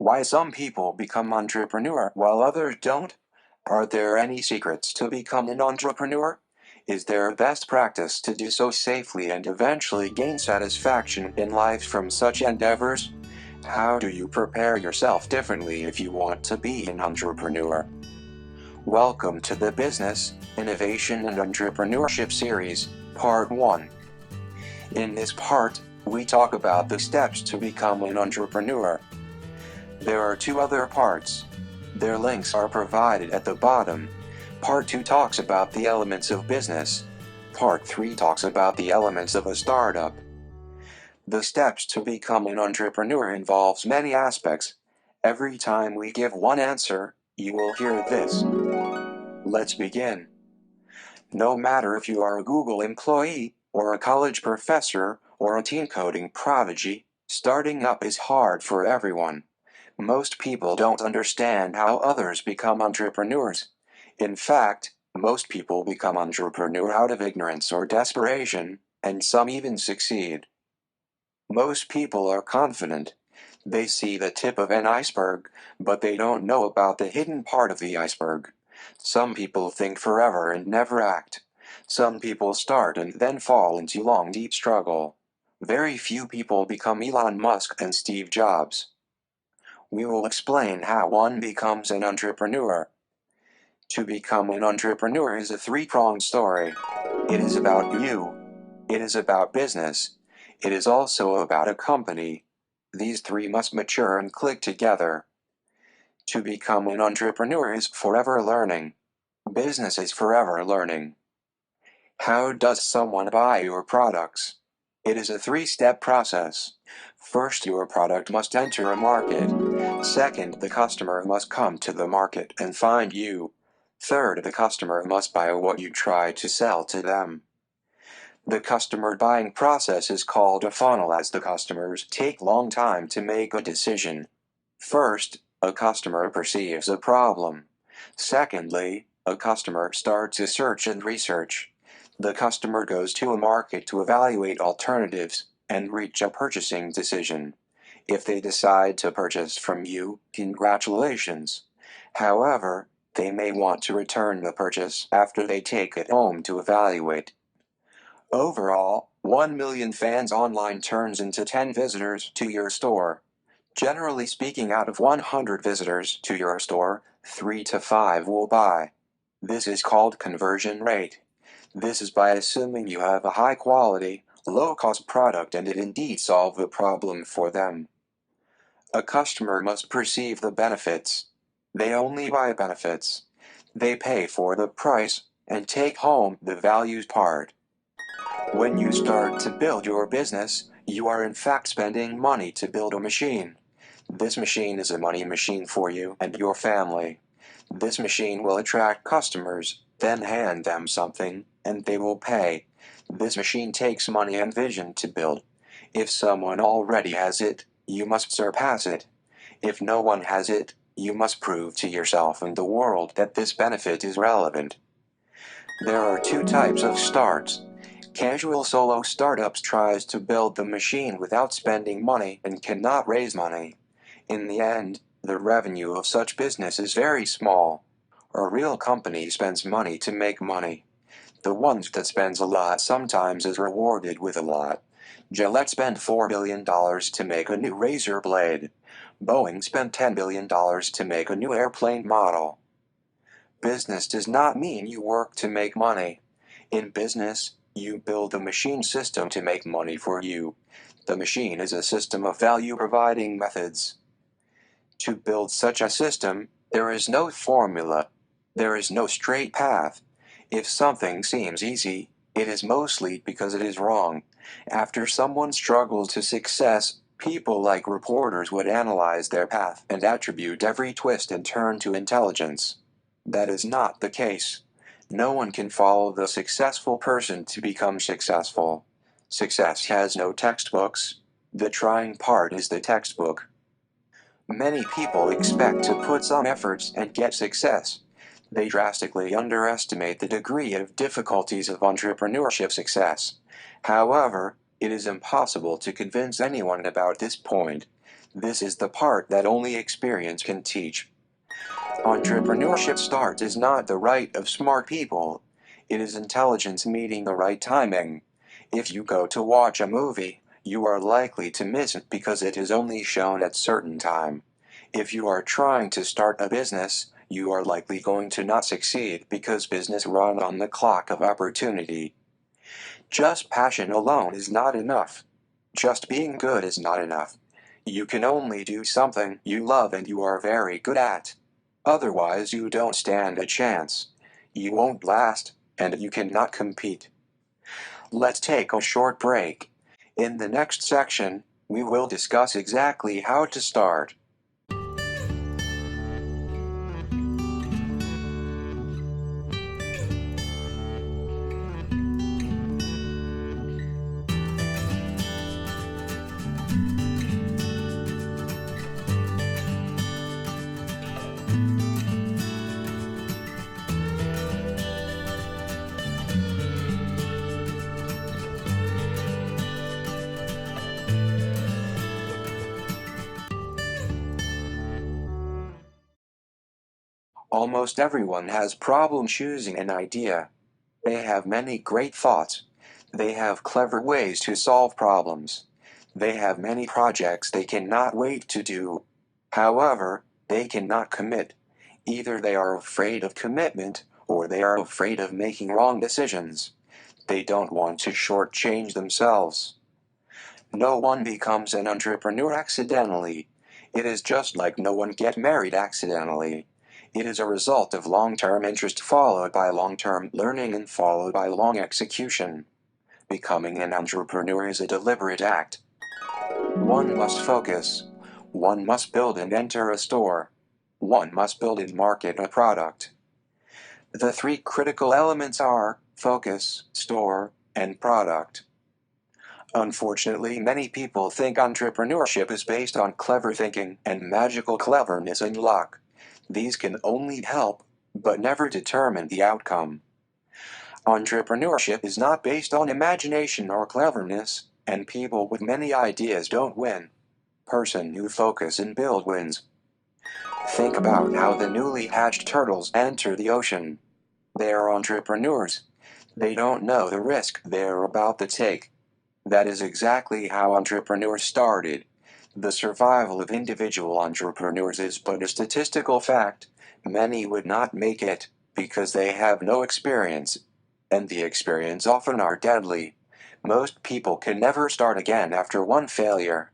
Why some people become entrepreneur while others don't? Are there any secrets to become an entrepreneur? Is there a best practice to do so safely and eventually gain satisfaction in life from such endeavors? How do you prepare yourself differently if you want to be an entrepreneur? Welcome to the Business, Innovation and Entrepreneurship Series, Part 1. In this part, we talk about the steps to become an entrepreneur. There are two other parts. Their links are provided at the bottom. Part 2 talks about the elements of business. Part 3 talks about the elements of a startup. The steps to become an entrepreneur involves many aspects. Every time we give one answer, you will hear this. Let's begin. No matter if you are a Google employee, or a college professor, or a teen coding prodigy, starting up is hard for everyone. Most people don't understand how others become entrepreneurs. In fact, most people become entrepreneur out of ignorance or desperation, and some even succeed. Most people are confident. They see the tip of an iceberg, but they don't know about the hidden part of the iceberg. Some people think forever and never act. Some people start and then fall into long, deep struggle. Very few people become Elon Musk and Steve Jobs. We will explain how one becomes an entrepreneur. To become an entrepreneur is a three-pronged story. It is about you. It is about business. It is also about a company. These three must mature and click together. To become an entrepreneur is forever learning. Business is forever learning. How does someone buy your products? It is a three-step process. First, your product must enter a market. Second, the customer must come to the market and find you. Third, the customer must buy what you try to sell to them. The customer buying process is called a funnel as the customers take long time to make a decision. First, a customer perceives a problem. Secondly, a customer starts a search and research. The customer goes to a market to evaluate alternatives and reach a purchasing decision. If they decide to purchase from you, congratulations. However, they may want to return the purchase after they take it home to evaluate. Overall, 1 million fans online turns into 10 visitors to your store. Generally speaking, out of 100 visitors to your store, 3 to 5 will buy. This is called conversion rate. This is by assuming you have a high-quality, low-cost product and it indeed solve the problem for them. A customer must perceive the benefits. They only buy benefits. They pay for the price and take home the values part. When you start to build your business, you are in fact spending money to build a machine. This machine is a money machine for you and your family. This machine will attract customers, then hand them something, and they will pay. This machine takes money and vision to build. If someone already has it, you must surpass it. If no one has it, you must prove to yourself and the world that this benefit is relevant. There are two types of starts. Casual solo startups tries to build the machine without spending money and cannot raise money. In the end, the revenue of such business is very small. A real company spends money to make money. The one that spends a lot sometimes is rewarded with a lot. Gillette spent $4 billion to make a new razor blade. Boeing spent $10 billion to make a new airplane model. Business does not mean you work to make money. In business, you build a machine system to make money for you. The machine is a system of value-providing methods. To build such a system, there is no formula. There is no straight path. If something seems easy, it is mostly because it is wrong. After someone struggles to success, people like reporters would analyze their path and attribute every twist and turn to intelligence. That is not the case. No one can follow the successful person to become successful. Success has no textbooks. The trying part is the textbook. Many people expect to put some efforts and get success. They drastically underestimate the degree of difficulties of entrepreneurship success. However, it is impossible to convince anyone about this point. This is the part that only experience can teach. Entrepreneurship start is not the right of smart people. It is intelligence meeting the right timing. If you go to watch a movie, you are likely to miss it because it is only shown at certain time. If you are trying to start a business, you are likely going to not succeed because business run on the clock of opportunity. Just passion alone is not enough. Just being good is not enough. You can only do something you love and you are very good at. Otherwise you don't stand a chance. You won't last, and you cannot compete. Let's take a short break. In the next section, we will discuss exactly how to start. Almost everyone has problem choosing an idea. They have many great thoughts. They have clever ways to solve problems. They have many projects they cannot wait to do. However, they cannot commit. Either they are afraid of commitment, or they are afraid of making wrong decisions. They don't want to shortchange themselves. No one becomes an entrepreneur accidentally. It is just like no one get married accidentally. It is a result of long-term interest followed by long-term learning and followed by long execution. Becoming an entrepreneur is a deliberate act. One must focus. One must build and enter a store. One must build and market a product. The three critical elements are focus, store, and product. Unfortunately, many people think entrepreneurship is based on clever thinking and magical cleverness and luck. These can only help, but never determine the outcome. Entrepreneurship is not based on imagination or cleverness, and people with many ideas don't win. Person who focus and build wins. Think about how the newly hatched turtles enter the ocean. They are entrepreneurs. They don't know the risk they're about to take. That is exactly how entrepreneurs started. The survival of individual entrepreneurs is but a statistical fact. Many would not make it because they have no experience, and the experience often are deadly. Most people can never start again after one failure.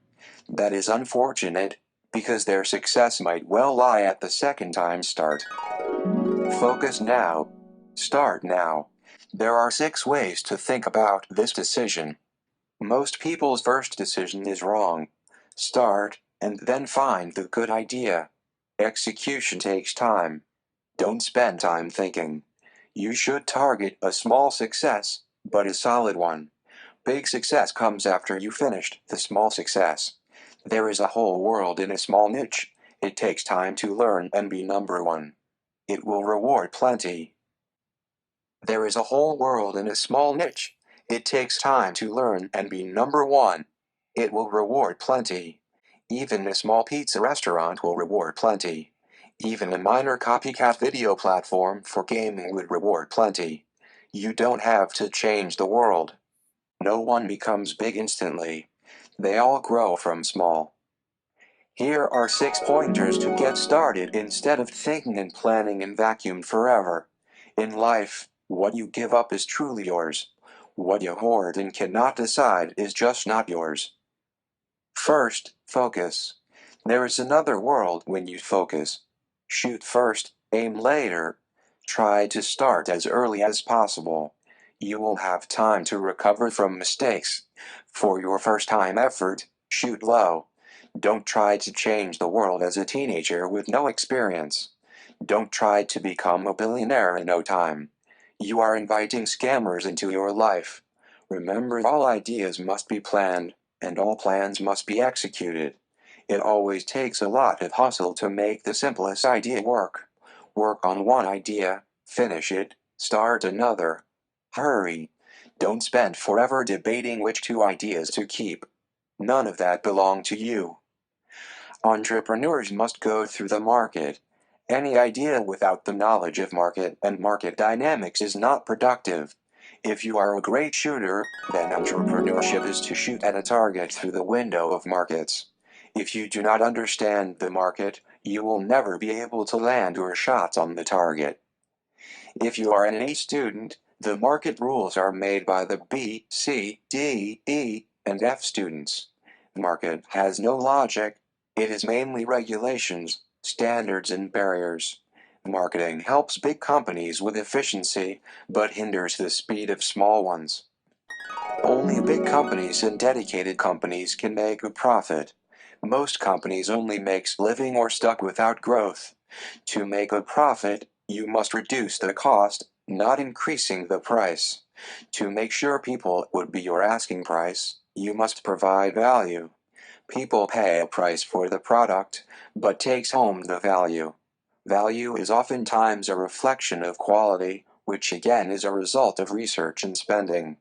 That is unfortunate, because their success might well lie at the second time start. Focus now. Start now. There are 6 ways to think about this decision. Most people's first decision is wrong. Start, and then find the good idea. Execution takes time. Don't spend time thinking. You should target a small success, but a solid one. Big success comes after you finished the small success. There is a whole world in a small niche. It takes time to learn and be number one. It will reward plenty. There is a whole world in a small niche. It takes time to learn and be number one. It will reward plenty. Even a small pizza restaurant will reward plenty. Even a minor copycat video platform for gaming would reward plenty. You don't have to change the world. No one becomes big instantly. They all grow from small. Here are 6 pointers to get started instead of thinking and planning in vacuum forever. In life, what you give up is truly yours. What you hoard and cannot decide is just not yours. First, focus. There is another world when you focus. Shoot first, aim later. Try to start as early as possible. You will have time to recover from mistakes. For your first time effort, shoot low. Don't try to change the world as a teenager with no experience. Don't try to become a billionaire in no time. You are inviting scammers into your life. Remember, all ideas must be planned, and all plans must be executed. It always takes a lot of hustle to make the simplest idea work. Work on one idea, finish it, start another. Hurry. Don't spend forever debating which 2 ideas to keep. None of that belong to you. Entrepreneurs must go through the market. Any idea without the knowledge of market and market dynamics is not productive. If you are a great shooter, then entrepreneurship is to shoot at a target through the window of markets. If you do not understand the market, you will never be able to land your shots on the target. If you are an A student, the market rules are made by the B, C, D, E, and F students. Market has no logic. It is mainly regulations, standards, and barriers. Marketing helps big companies with efficiency, but hinders the speed of small ones. Only big companies and dedicated companies can make a profit. Most companies only makes living or stuck without growth. To make a profit, you must reduce the cost, not increasing the price. To make sure people would be your asking price, you must provide value. People pay a price for the product, but takes home the value. Value is oftentimes a reflection of quality, which again is a result of research and spending.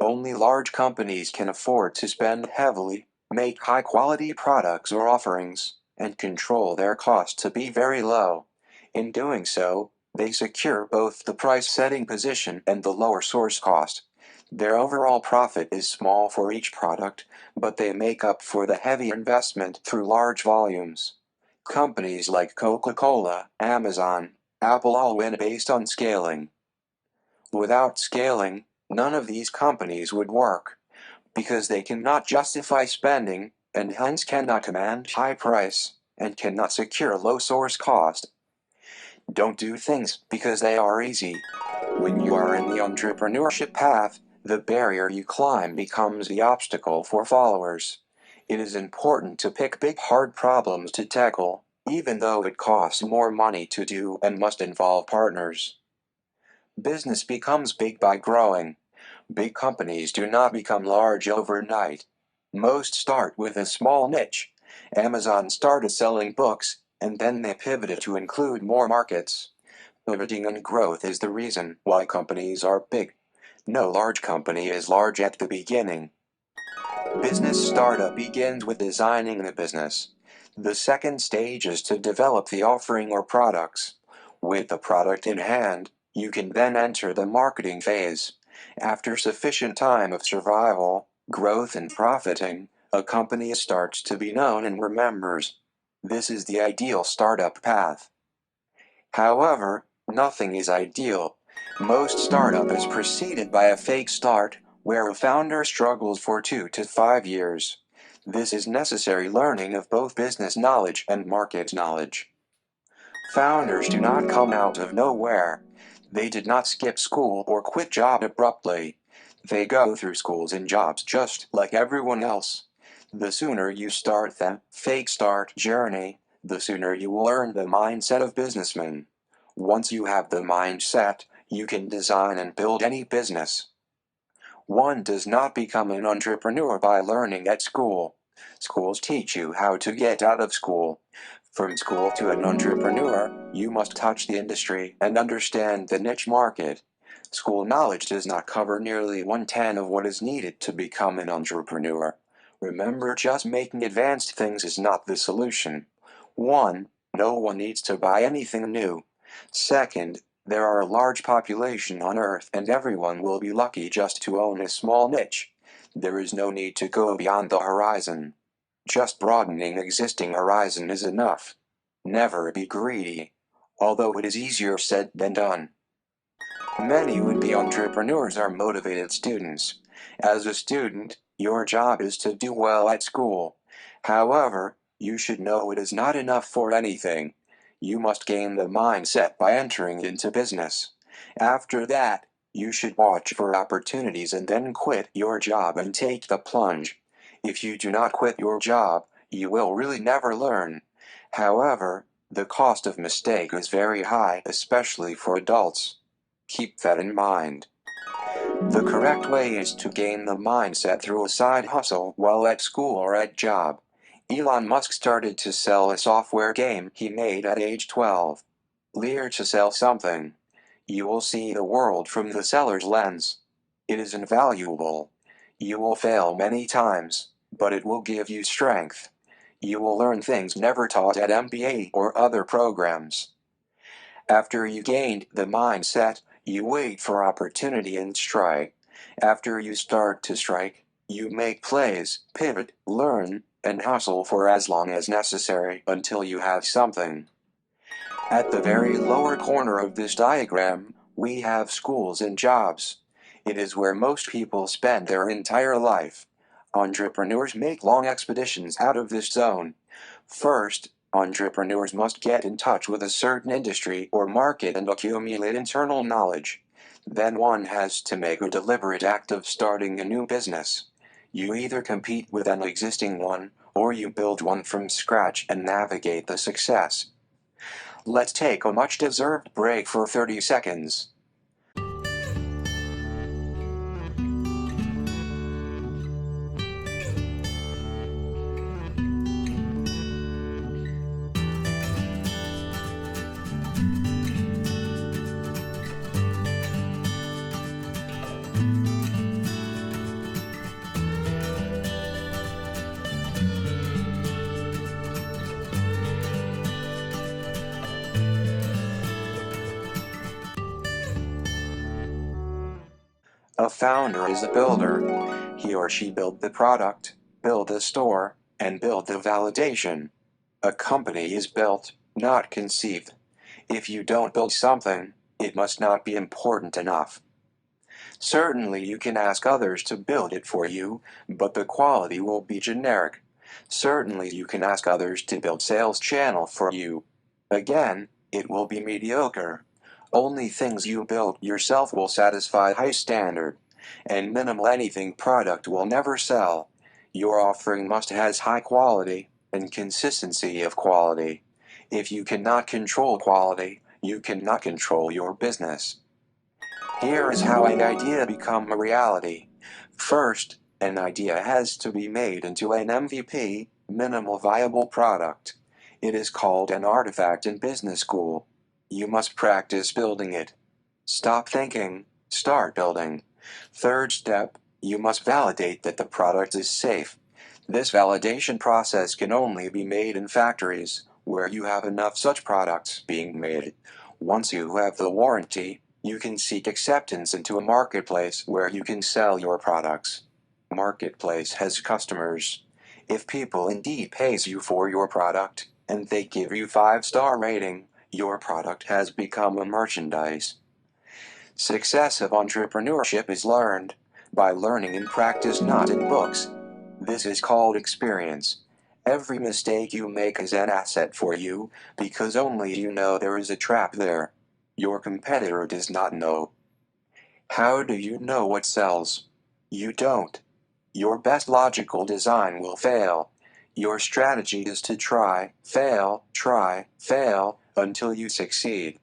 Only large companies can afford to spend heavily, make high-quality products or offerings, and control their cost to be very low. In doing so, they secure both the price-setting position and the lower source cost. Their overall profit is small for each product, but they make up for the heavy investment through large volumes. Companies like Coca-Cola, Amazon, Apple all win based on scaling. Without scaling, none of these companies would work, because they cannot justify spending, and hence cannot command high price, and cannot secure low source cost. Don't do things because they are easy. When you are in the entrepreneurship path, the barrier you climb becomes the obstacle for followers. It is important to pick big hard problems to tackle, even though it costs more money to do and must involve partners. Business becomes big by growing. Big companies do not become large overnight. Most start with a small niche. Amazon started selling books, and then they pivoted to include more markets. Pivoting and growth is the reason why companies are big. No large company is large at the beginning. Business startup begins with designing the business. The second stage is to develop the offering or products. With the product in hand, you can then enter the marketing phase. After sufficient time of survival, growth, and profiting, a company starts to be known and remembers. This is the ideal startup path. However, nothing is ideal. Most startup is preceded by a fake start, where a founder struggles for 2 to 5 years. This is necessary learning of both business knowledge and market knowledge. Founders do not come out of nowhere. They did not skip school or quit job abruptly. They go through schools and jobs just like everyone else. The sooner you start the fake start journey, the sooner you will learn the mindset of businessmen. Once you have the mindset, you can design and build any business. One does not become an entrepreneur by learning at school. Schools teach you how to get out of school. From school to an entrepreneur, you must touch the industry and understand the niche market. School knowledge does not cover nearly 1/10 of what is needed to become an entrepreneur. Remember, just making advanced things is not the solution. 1. No one needs to buy anything new. Second, there are a large population on Earth and everyone will be lucky just to own a small niche. There is no need to go beyond the horizon. Just broadening existing horizon is enough. Never be greedy. Although it is easier said than done. Many would-be entrepreneurs are motivated students. As a student, your job is to do well at school. However, you should know it is not enough for anything. You must gain the mindset by entering into business. After that, you should watch for opportunities and then quit your job and take the plunge. If you do not quit your job, you will really never learn. However, the cost of mistake is very high, especially for adults. Keep that in mind. The correct way is to gain the mindset through a side hustle while at school or at job. Elon Musk started to sell a software game he made at age 12. Learn to sell something. You will see the world from the seller's lens. It is invaluable. You will fail many times, but it will give you strength. You will learn things never taught at MBA or other programs. After you gained the mindset, you wait for opportunity and strike. After you start to strike, you make plays, pivot, learn, and hustle for as long as necessary until you have something. At the very lower corner of this diagram, we have schools and jobs. It is where most people spend their entire life. Entrepreneurs make long expeditions out of this zone. First, entrepreneurs must get in touch with a certain industry or market and accumulate internal knowledge. Then one has to make a deliberate act of starting a new business. You either compete with an existing one, or you build one from scratch and navigate the success. Let's take a much-deserved break for 30 seconds. A founder is a builder. He or she build the product, build the store, and build the validation. A company is built, not conceived. If you don't build something, it must not be important enough. Certainly you can ask others to build it for you, but the quality will be generic. Certainly you can ask others to build sales channel for you. Again, it will be mediocre. Only things you build yourself will satisfy high standard, and minimal anything product will never sell. Your offering must has high quality and consistency of quality. If you cannot control quality, you cannot control your business. Here is how an idea become a reality. First, an idea has to be made into an MVP, minimal viable product. It is called an artifact in business school. You must practice building it. Stop thinking, start building. Third step, you must validate that the product is safe. This validation process can only be made in factories, where you have enough such products being made. Once you have the warranty, you can seek acceptance into a marketplace where you can sell your products. Marketplace has customers. If people indeed pays you for your product, and they give you 5-star rating, your product has become a merchandise. Success of entrepreneurship is learned by learning in practice, not in books. This is called experience. Every mistake you make is an asset for you, because only you know there is a trap there. Your competitor does not know. How do you know what sells? You don't. Your best logical design will fail. Your strategy is to try, fail, until you succeed.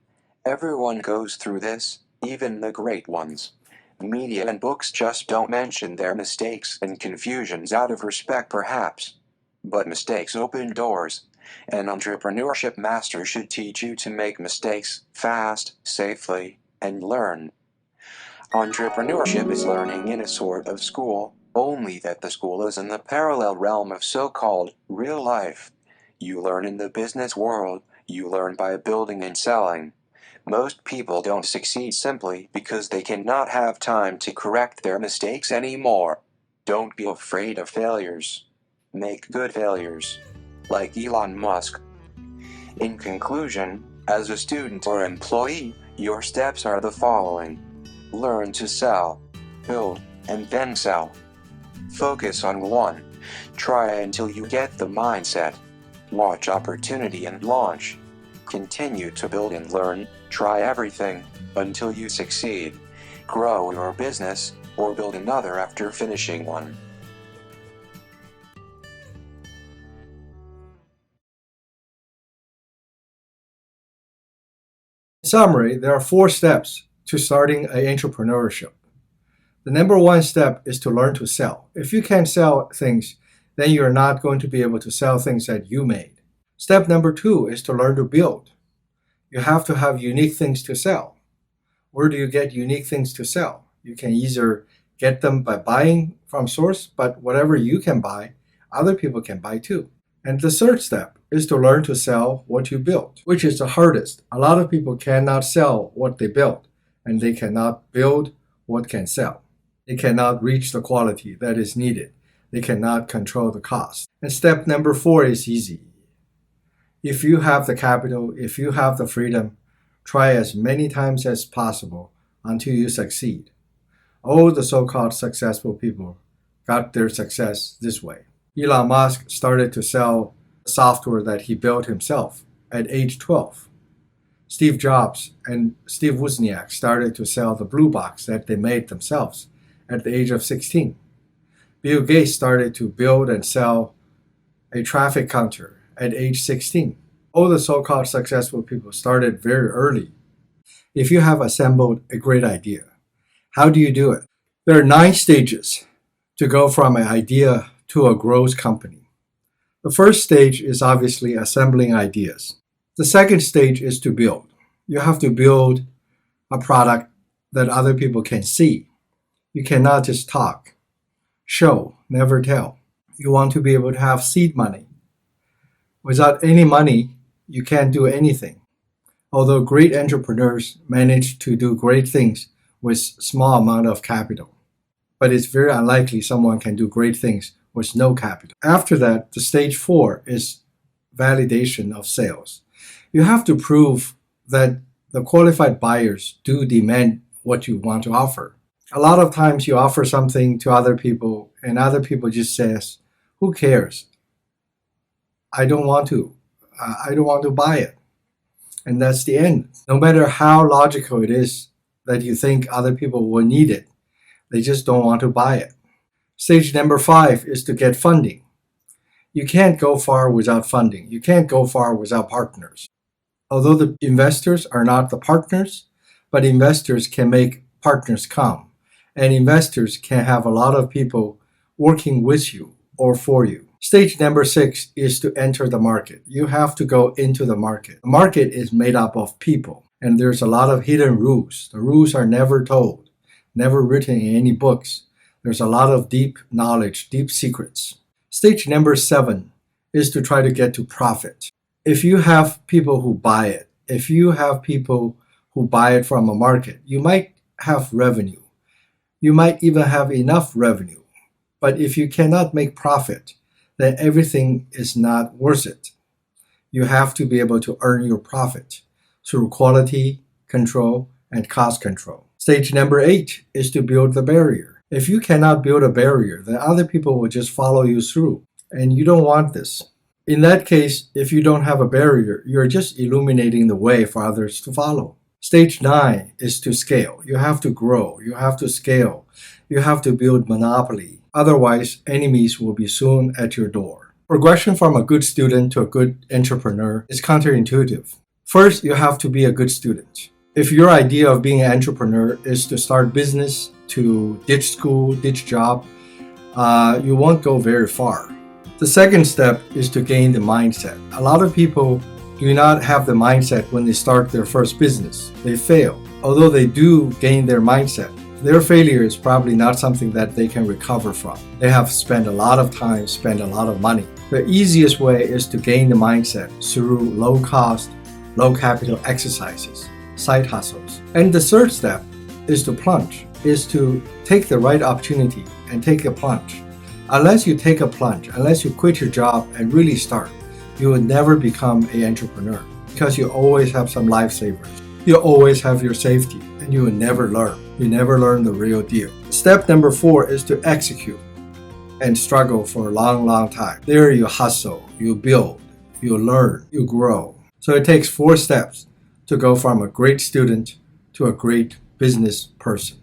Everyone goes through this, even the great ones. Media and books just don't mention their mistakes and confusions out of respect perhaps. But mistakes open doors. An entrepreneurship master should teach you to make mistakes fast, safely, and learn. Entrepreneurship is learning in a sort of school, only that the school is in the parallel realm of so-called real life. You learn in the business world, you learn by building and selling. Most people don't succeed simply because they cannot have time to correct their mistakes anymore. Don't be afraid of failures. Make good failures. Like Elon Musk. In conclusion, as a student or employee, your steps are the following. Learn to sell, build, and then sell. Focus on one. Try until you get the mindset. Watch opportunity and launch. Continue to build and learn, try everything, until you succeed. Grow your business, or build another after finishing one. In summary, there are 4 steps to starting an entrepreneurship. The number one step is to learn to sell. If you can't sell things, then you're not going to be able to sell things that you made. Step number two is to learn to build. You have to have unique things to sell. Where do you get unique things to sell? You can either get them by buying from source, but whatever you can buy, other people can buy too. And the third step is to learn to sell what you build, which is the hardest. A lot of people cannot sell what they build, and they cannot build what can sell. They cannot reach the quality that is needed. They cannot control the cost. And step number 4 is easy. If you have the capital, if you have the freedom, try as many times as possible until you succeed. All the so-called successful people got their success this way. Elon Musk started to sell software that he built himself at age 12. Steve Jobs and Steve Wozniak started to sell the blue box that they made themselves at the age of 16. Bill Gates started to build and sell a traffic counter at age 16. All the so-called successful people started very early. If you have assembled a great idea, how do you do it? There are 9 stages to go from an idea to a growth company. The first stage is obviously assembling ideas. The second stage is to build. You have to build a product that other people can see. You cannot just talk. Show, never tell. You want to be able to have seed money. Without any money, you can't do anything. Although great entrepreneurs manage to do great things with small amount of capital. But it's very unlikely someone can do great things with no capital. After that, the stage 4 is validation of sales. You have to prove that the qualified buyers do demand what you want to offer. A lot of times you offer something to other people and other people just says, who cares? I don't want to buy it. And that's the end. No matter how logical it is that you think other people will need it, they just don't want to buy it. Stage number 5 is to get funding. You can't go far without funding. You can't go far without partners. Although the investors are not the partners, but investors can make partners come. And investors can have a lot of people working with you or for you. Stage number 6 is to enter the market. You have to go into the market. The market is made up of people, and there's a lot of hidden rules. The rules are never told, never written in any books. There's a lot of deep knowledge, deep secrets. Stage number 7 is to try to get to profit. If you have people who buy it, if you have people who buy it from a market, you might have revenue. You might even have enough revenue. But if you cannot make profit, then everything is not worth it. You have to be able to earn your profit through quality control and cost control. Stage number 8 is to build the barrier. If you cannot build a barrier, then other people will just follow you through, and you don't want this. In that case, if you don't have a barrier, you're just illuminating the way for others to follow. Stage 9 is to scale. You have to grow. You have to scale. You have to build monopoly. Otherwise, enemies will be soon at your door. Progression from a good student to a good entrepreneur is counterintuitive. First, you have to be a good student. If your idea of being an entrepreneur is to start business, to ditch school, ditch job, you won't go very far. The second step is to gain the mindset. A lot of people do not have the mindset when they start their first business. They fail. Although they do gain their mindset, their failure is probably not something that they can recover from. They have spent a lot of time, spent a lot of money. The easiest way is to gain the mindset through low cost, low capital exercises, side hustles. And the third step is to plunge, is to take the right opportunity and take a plunge. Unless you take a plunge, unless you quit your job and really start, you will never become an entrepreneur because you always have some lifesavers. You always have your safety and you will never learn. You never learn the real deal. Step number 4 is to execute and struggle for a long, long time. There you hustle, you build, you learn, you grow. So it takes 4 steps to go from a great student to a great business person.